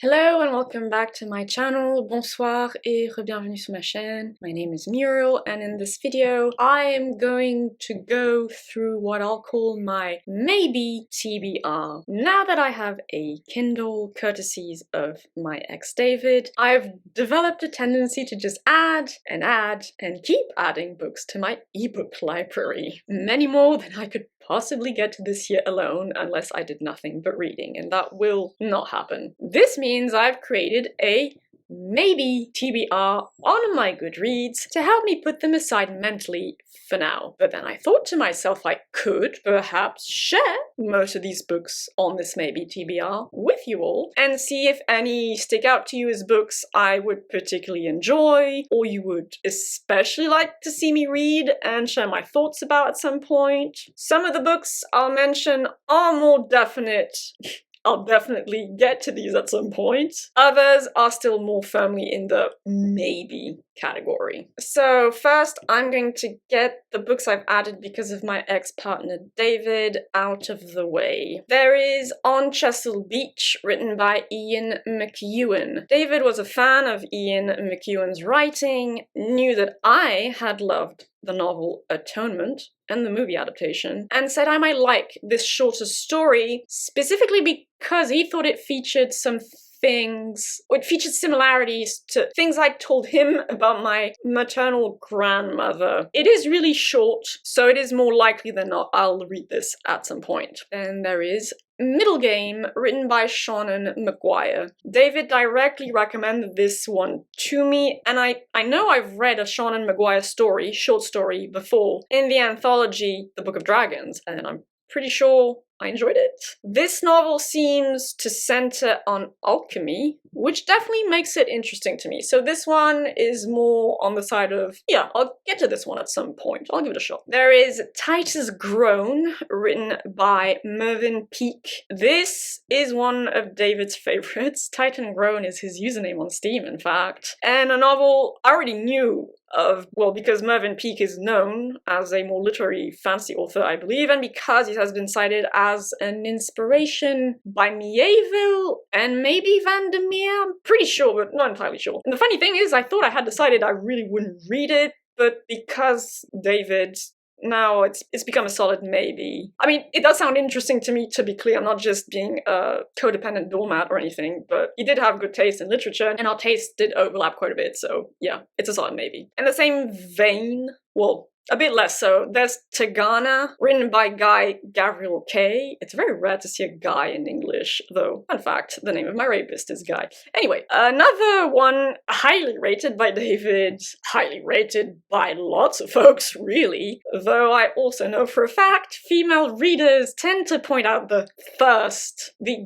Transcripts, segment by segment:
Hello and welcome back to my channel. Bonsoir et re-bienvenue sur ma chaîne. My name is Muriel and in this video I am going to go through what I'll call my Maybe TBR. Now that I have a Kindle courtesies of my ex David, I've developed a tendency to just add and keep adding books to my ebook library. Many more than I could possibly get to this year alone unless I did nothing but reading, and that will not happen. This means I've created a Maybe TBR on my Goodreads to help me put them aside mentally for now. But then I thought to myself I could perhaps share most of these books on this Maybe TBR with you all and see if any stick out to you as books I would particularly enjoy or you would especially like to see me read and share my thoughts about at some point. Some of the books I'll mention are more definite. I'll definitely get to these at some point. Others are still more firmly in the maybe category. So first, I'm going to get the books I've added because of my ex-partner David out of the way. There is On Chesil Beach, written by Ian McEwan. David was a fan of Ian McEwan's writing, knew that I had loved the novel Atonement and the movie adaptation, and said I might like this shorter story, specifically because he thought it featured some things, or it featured similarities to things I told him about my maternal grandmother. It is really short, so it is more likely than not I'll read this at some point. And there is Middle Game, written by Seanan McGuire. David directly recommended this one to me, and I know I've read a Seanan McGuire story, short story, before in the anthology The Book of Dragons, and I'm pretty sure I enjoyed it. This novel seems to center on alchemy, which definitely makes it interesting to me. So this one is more on the side of, yeah, I'll get to this one at some point. I'll give it a shot. There is Titus Groan, written by Mervyn Peake. This is one of David's favorites. Titan Groan is his username on Steam, in fact. And a novel I already knew of, well, because Mervyn Peake is known as a more literary fantasy author, I believe, and because he has been cited as an inspiration by Mieville and maybe Vandermeer. I'm pretty sure, but not entirely sure. And the funny thing is, I thought I had decided I really wouldn't read it, but because David, now it's become a solid maybe. I mean, it does sound interesting to me, to be clear. I'm not just being a codependent doormat or anything, but he did have good taste in literature, and our tastes did overlap quite a bit, so yeah, it's a solid maybe. In the same vein, well, a bit less so, there's Tagana, written by Guy Gavriel Kay. It's very rare to see a Guy in English, though. Fun fact, the name of my rapist is Guy. Anyway, another one highly rated by David, highly rated by lots of folks, really, though I also know for a fact female readers tend to point out the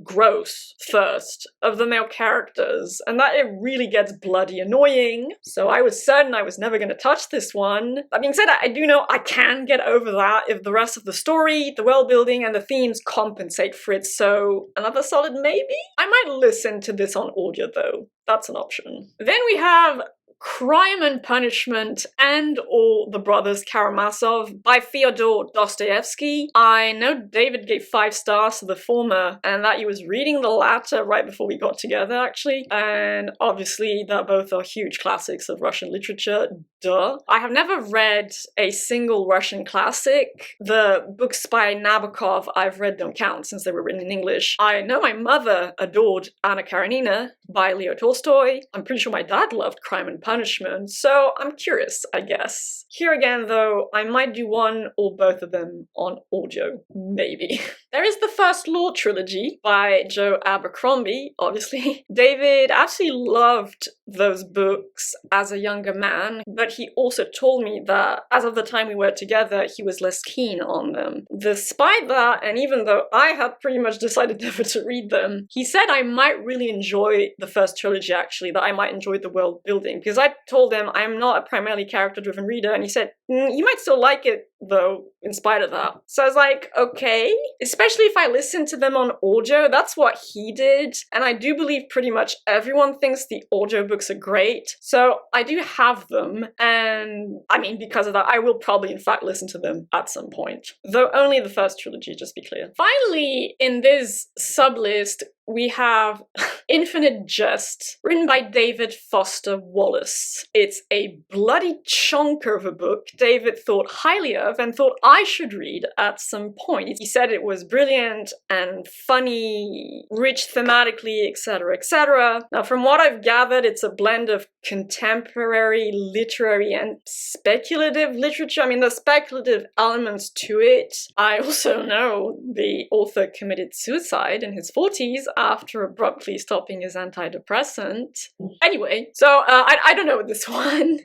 gross thirst of the male characters, and that it really gets bloody annoying. So I was certain I was never going to touch this one. That being said, I do know I can get over that if the rest of the story, the world building, and the themes compensate for it, so another solid maybe? I might listen to this on audio though, that's an option. Then we have Crime and Punishment and or The Brothers Karamazov by Fyodor Dostoevsky. I know David gave 5 stars to the former and that he was reading the latter right before we got together, actually. And obviously that both are huge classics of Russian literature, duh. I have never read a single Russian classic. The books by Nabokov I've read don't count since they were written in English. I know my mother adored Anna Karenina by Leo Tolstoy. I'm pretty sure my dad loved Crime and Punishment, so I'm curious, I guess. Here again, though, I might do one or both of them on audio, maybe. There is the First Law trilogy by Joe Abercrombie, obviously. David absolutely loved those books as a younger man, but he also told me that as of the time we were together, he was less keen on them. Despite that, and even though I had pretty much decided never to read them, he said I might really enjoy the first trilogy, actually, that I might enjoy the world building, because I told him I'm not a primarily character-driven reader, and he said, you might still like it, though, in spite of that. So I was like, okay. Especially if I listen to them on audio, that's what he did. And I do believe pretty much everyone thinks the audiobooks are great. So I do have them. And I mean, because of that, I will probably in fact listen to them at some point. Though only the first trilogy, just be clear. Finally, in this sublist, we have Infinite Jest, written by David Foster Wallace. It's a bloody chonker of a book David thought highly of and thought I should read at some point. He said it was brilliant and funny, rich thematically, etc., etc. Now, from what I've gathered, it's a blend of contemporary, literary, and speculative literature. I mean, there's speculative elements to it. I also know the author committed suicide in his 40s after abruptly stopping his antidepressant. Anyway, so I don't know with this one.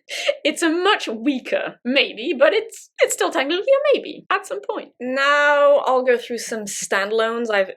It's a much weaker maybe, but it's still technically a maybe at some point. Now I'll go through some standalones I've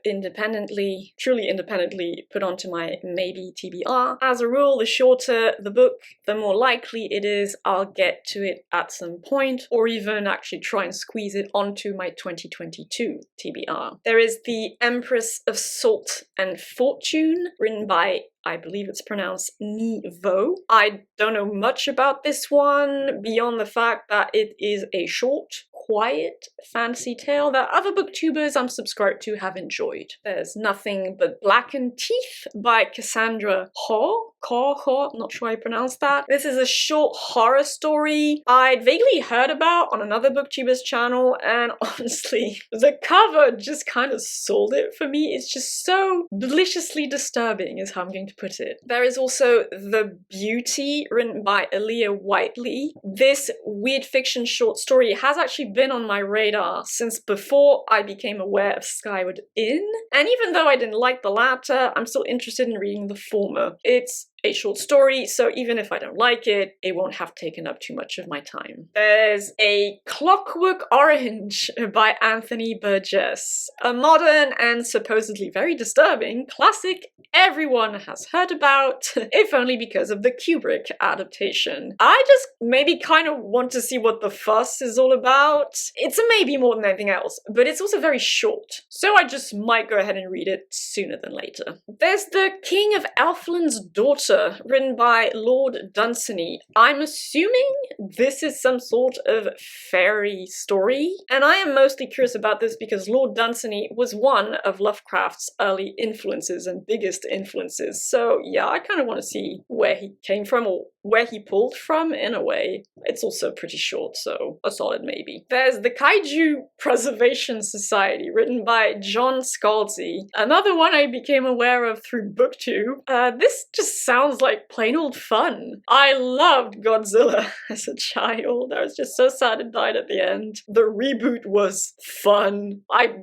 truly independently put onto my Maybe TBR. As a rule, the shorter the book, the more likely it is I'll get to it at some point, or even actually try and squeeze it onto my 2022 TBR. There is The Empress of Salt and Fortune, written by, I believe it's pronounced Ni Vo. I don't know much about this one beyond the fact that it is a short, quiet fantasy tale that other booktubers I'm subscribed to have enjoyed. There's Nothing But Blackened Teeth by Cassandra Ho. I'm not sure how I pronounced that. This is a short horror story I'd vaguely heard about on another booktuber's channel, and honestly, the cover just kind of sold it for me. It's just so deliciously disturbing is how I'm going to put it. There is also The Beauty, written by Aaliyah Whiteley. This weird fiction short story has actually been on my radar since before I became aware of Skyward Inn, and even though I didn't like the latter, I'm still interested in reading the former. It's a short story, so even if I don't like it, it won't have taken up too much of my time. There's A Clockwork Orange by Anthony Burgess, a modern and supposedly very disturbing classic everyone has heard about, if only because of the Kubrick adaptation. I just maybe kind of want to see what the fuss is all about. It's a maybe more than anything else, but it's also very short, so I just might go ahead and read it sooner than later. There's The King of Elfland's Daughter, written by Lord Dunsany. I'm assuming this is some sort of fairy story, and I am mostly curious about this because Lord Dunsany was one of Lovecraft's early influences and biggest influences, so yeah, I kind of want to see where he came from, or where he pulled from in a way. It's also pretty short, so a solid maybe. There's The Kaiju Preservation Society, written by John Scalzi, another one I became aware of through Booktube. This just sounds like plain old fun. I loved Godzilla as a child. I was just so sad it died at the end. The reboot was fun. I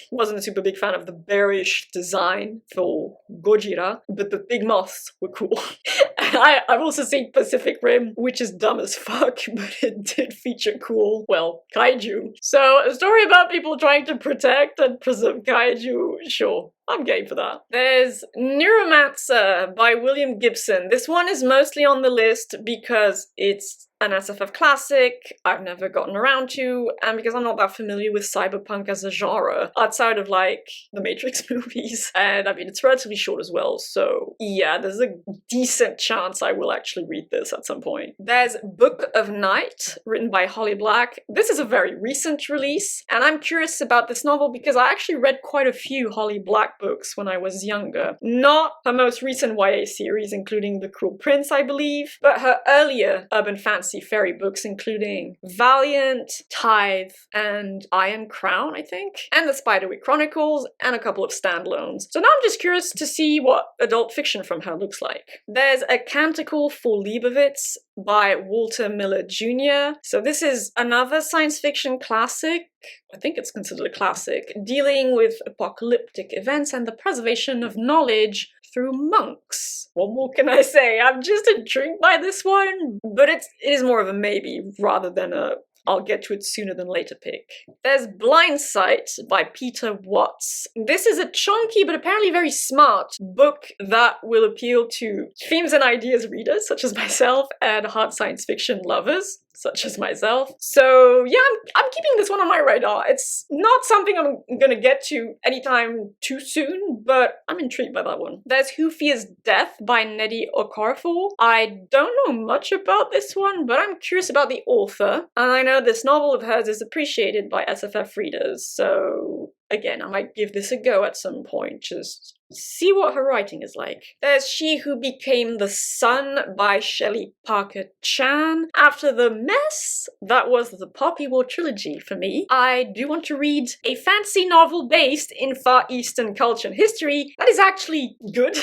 wasn't a super big fan of the bearish design for Gojira, but the big moths were cool. I've also seen Pacific Rim, which is dumb as fuck, but it did feature cool, well, kaiju. So, a story about people trying to protect and preserve kaiju, sure. I'm game for that. There's Neuromancer by William Gibson. This one is mostly on the list because it's an SFF classic I've never gotten around to, and because I'm not that familiar with cyberpunk as a genre, outside of like the Matrix movies. And I mean, it's relatively short as well, so yeah, there's a decent chance I will actually read this at some point. There's Book of Night, written by Holly Black. This is a very recent release, and I'm curious about this novel because I actually read quite a few Holly Black books when I was younger. Not her most recent YA series, including The Cruel Prince, I believe, but her earlier urban fantasy fairy books, including Valiant, Tithe, and Iron Crown, I think, and the Spiderwick Chronicles, and a couple of standalones. So now I'm just curious to see what adult fiction from her looks like. There's A Canticle for Leibovitz by Walter Miller Jr. So this is another science fiction classic. I think it's considered a classic, dealing with apocalyptic events and the preservation of knowledge through monks. What more can I say? I'm just intrigued by this one, but it is more of a maybe rather than a I'll get to it sooner than later pick. There's Blind Sight by Peter Watts. This is a chunky but apparently very smart book that will appeal to themes and ideas readers such as myself and hard science fiction lovers such as myself. So yeah, I'm keeping this one on my radar. It's not something I'm gonna get to anytime too soon, but I'm intrigued by that one. There's Who Fears Death by Nnedi Okorafor. I don't know much about this one, but I'm curious about the author, and I know this novel of hers is appreciated by SFF readers, so again, I might give this a go at some point, just see what her writing is like. There's She Who Became the Sun by Shelley Parker Chan. After the mess that was the Poppy War trilogy for me, I do want to read a fancy novel based in Far Eastern culture and history that is actually good,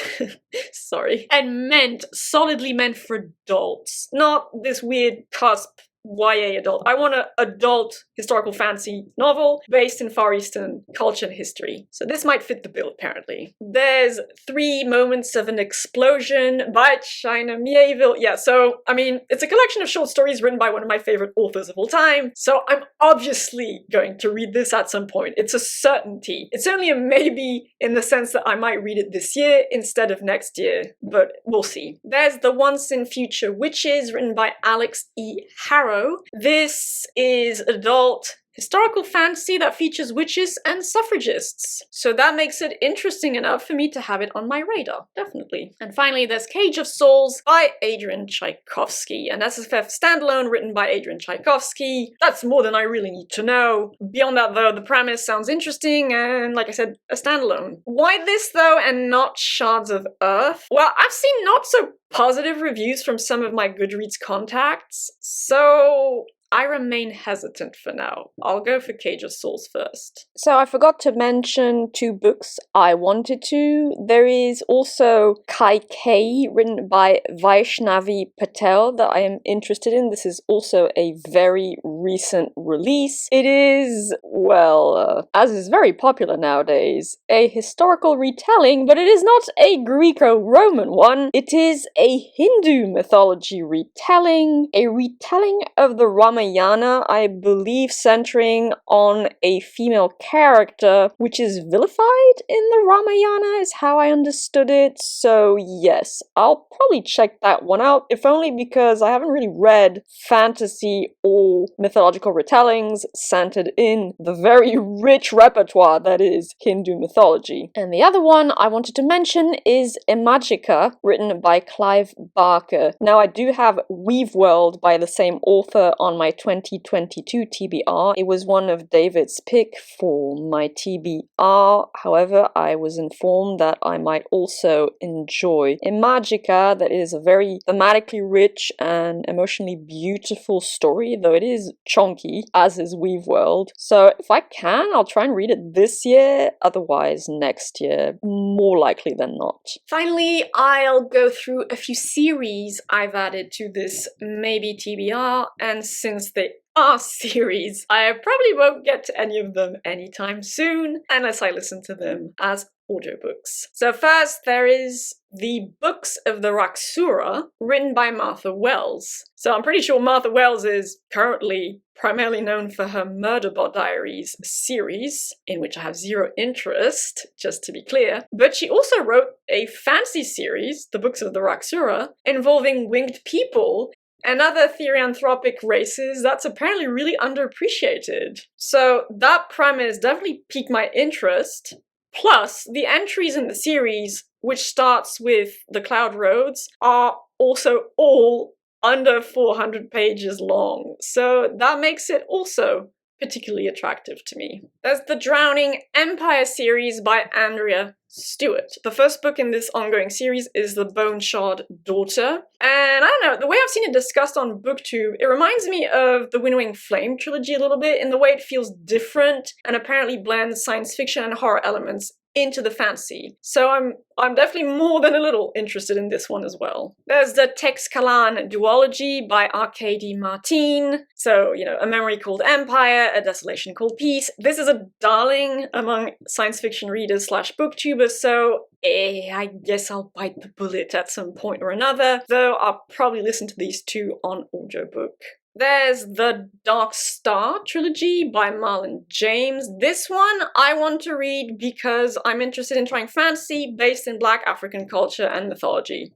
sorry, and solidly meant for adults, not this weird cusp YA adult. I want an adult historical fantasy novel based in Far Eastern culture and history. So this might fit the bill, apparently. There's 3 Moments of an Explosion by China Mieville. Yeah, so, I mean, it's a collection of short stories written by one of my favorite authors of all time, so I'm obviously going to read this at some point. It's a certainty. It's only a maybe in the sense that I might read it this year instead of next year, but we'll see. There's The Once and Future Witches, written by Alex E. Harrow. This is adult historical fantasy that features witches and suffragists. So that makes it interesting enough for me to have it on my radar, definitely. And finally, there's Cage of Souls by Adrian Tchaikovsky, an SFF standalone written by Adrian Tchaikovsky. That's more than I really need to know. Beyond that though, the premise sounds interesting and, like I said, a standalone. Why this though and not Shards of Earth? Well, I've seen not so positive reviews from some of my Goodreads contacts, so I remain hesitant for now. I'll go for Cage of Souls first. So I forgot to mention 2 books I wanted to. There is also Kai K, written by Vaishnavi Patel, that I am interested in. This is also a very recent release. It is, well, as is very popular nowadays, a historical retelling, but it is not a Greco-Roman one. It is a Hindu mythology retelling, a retelling of the Ramayana, I believe, centering on a female character, which is vilified in the Ramayana, is how I understood it. So yes, I'll probably check that one out, if only because I haven't really read fantasy or mythological retellings centered in the very rich repertoire that is Hindu mythology. And the other one I wanted to mention is Imagica, written by Clive Barker. Now, I do have Weave World by the same author on my 2022 TBR. It was one of David's pick for my TBR. However, I was informed that I might also enjoy Imagica, that is a very thematically rich and emotionally beautiful story, though it is chunky, as is Weave World. So if I can, I'll try and read it this year, otherwise next year, more likely than not. Finally, I'll go through a few series I've added to this Maybe TBR, and since they are series, I probably won't get to any of them anytime soon, unless I listen to them as audiobooks. So first, there is The Books of the Raksura, written by Martha Wells. So I'm pretty sure Martha Wells is currently primarily known for her Murderbot Diaries series, in which I have zero interest, just to be clear. But she also wrote a fantasy series, The Books of the Raksura, involving winged people and other therianthropic races that's apparently really underappreciated. So that premise definitely piqued my interest. Plus, the entries in the series, which starts with the Cloud Roads, are also all under 400 pages long. So that makes it also particularly attractive to me. There's the Drowning Empire series by Andrea Stewart. The first book in this ongoing series is The Bone Shard Daughter. And I don't know, the way I've seen it discussed on Booktube, it reminds me of the Winnowing Flame trilogy a little bit in the way it feels different and apparently blends science fiction and horror elements into the fantasy. So I'm definitely more than a little interested in this one as well. There's the Texcalan duology by Arkady Martin. So, you know, A Memory Called Empire, A Desolation Called Peace. This is a darling among science fiction readers slash booktubers, so I guess I'll bite the bullet at some point or another, though I'll probably listen to these 2 on audiobook. There's the Dark Star trilogy by Marlon James. This one I want to read because I'm interested in trying fantasy based in Black African culture and mythology.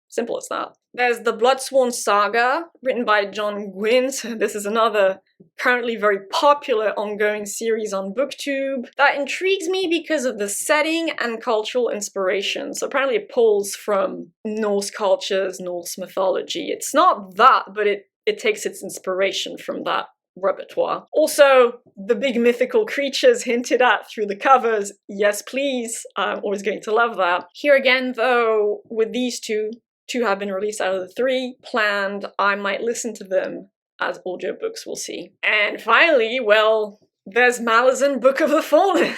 Simple as that. There's the Bloodsworn Saga, written by John Gwynne. This is another currently very popular ongoing series on Booktube that intrigues me because of the setting and cultural inspiration. So apparently it pulls from Norse cultures, Norse mythology. It's not that, but it takes its inspiration from that repertoire. Also, the big mythical creatures hinted at through the covers, yes please, I'm always going to love that. Here again though, with these two have been released out of the 3 planned, I might listen to them as audiobooks, we'll see. And finally, well, there's Malazan Book of the Fallen,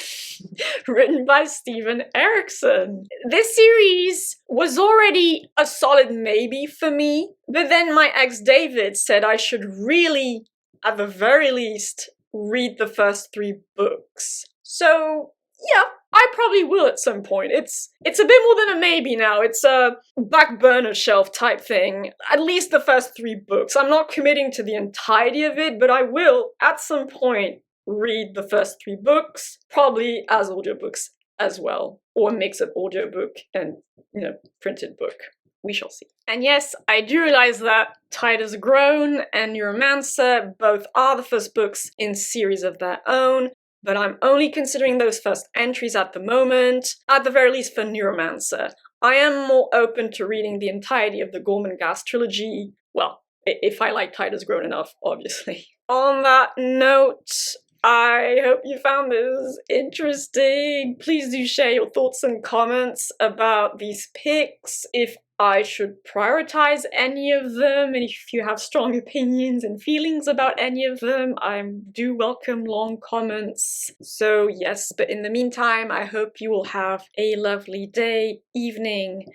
written by Steven Erikson. This series was already a solid maybe for me, but then my ex David said I should really, at the very least, read the first 3 books. So yeah, I probably will at some point. It's a bit more than a maybe now. It's a back burner shelf type thing. At least the first 3 books. I'm not committing to the entirety of it, but I will, at some point, read the first 3 books, probably as audiobooks as well, or a mix of audiobook and, printed book. We shall see. And yes, I do realize that Tide Has Grown and Neuromancer both are the first books in series of their own, but I'm only considering those first entries at the moment, at the very least for Neuromancer. I am more open to reading the entirety of the Gormenghast trilogy, well, if I like Tide Has Grown enough, obviously. On that note, I hope you found this interesting. Please do share your thoughts and comments about these picks, if I should prioritize any of them, and if you have strong opinions and feelings about any of them, I do welcome long comments. So yes, but in the meantime, I hope you will have a lovely day, evening,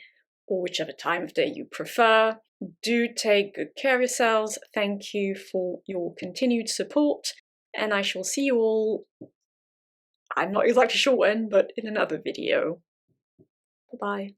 or whichever time of day you prefer. Do take good care of yourselves. Thank you for your continued support, and I shall see you all, I'm not exactly sure when, but in another video. Bye-bye.